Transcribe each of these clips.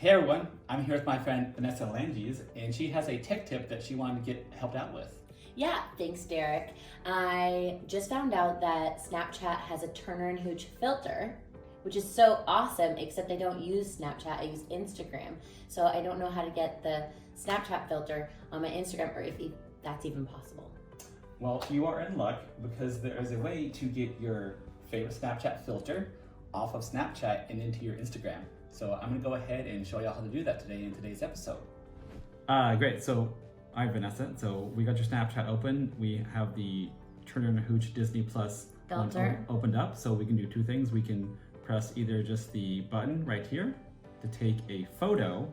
Hey everyone, I'm here with my friend Vanessa Lengies, and she has a tech tip that she wanted to get helped out with. Yeah, thanks Derek. I just found out that Snapchat has a Turner and Hooch filter, which is so awesome, except I don't use Snapchat, I use Instagram. So I don't know how to get the Snapchat filter on my Instagram, or if that's even possible. Well, you are in luck because there is a way to get your favorite Snapchat filter off of Snapchat and into your Instagram. So I'm gonna go ahead and show y'all how to do that today in today's episode. Great, so I'm Vanessa. So we got your Snapchat open. We have the Turner and Hooch Disney Plus Filter opened up. So we can do two things. We can press either just the button right here to take a photo,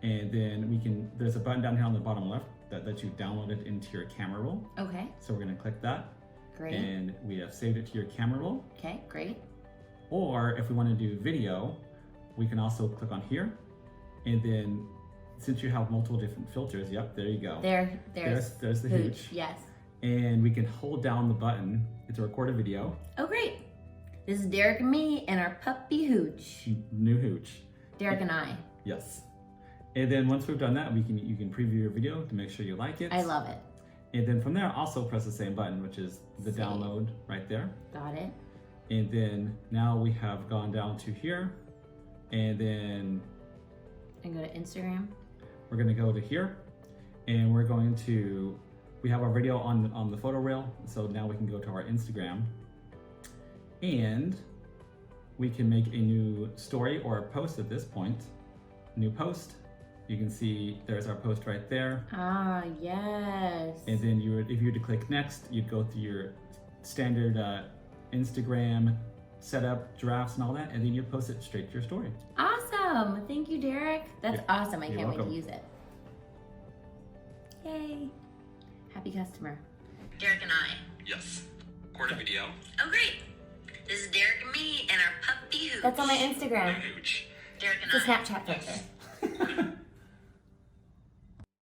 and then there's a button down here on the bottom left that lets you download it into your camera roll. Okay. So we're gonna click that. Great. And we have saved it to your camera roll. Okay, great. Or if we want to do video, we can also click on here, and then since you have multiple different filters, yep, there you go. There's the Hooch. Yes. And we can hold down the button to record a video. Oh, great. This is Derek and me and our puppy Hooch. New Hooch. Derek and I. Yes. And then once we've done that, you can preview your video to make sure you like it. I love it. And then from there, also press the same button, which is the Save. download right there. Got it. And then now we have gone down to here, and then And go to Instagram. we're gonna go to here, and we have our video on the photo rail, so now we can go to our Instagram, and we can make a new story or a post at this point. New post. You can see there's our post right there. Ah, yes. And then if you were to click next, you'd go through your standard Instagram setup, drafts, and all that, and then you post it straight to your story. Awesome. Thank you, Derek. That's awesome. I You're can't wait welcome. to use it. Yay. Happy customer. Derek and I. Yes. Record a video. Oh, great. This is Derek and me and our puppy Hooch. That's on my Instagram. Hooch. Derek and I. It's a Snapchat filter.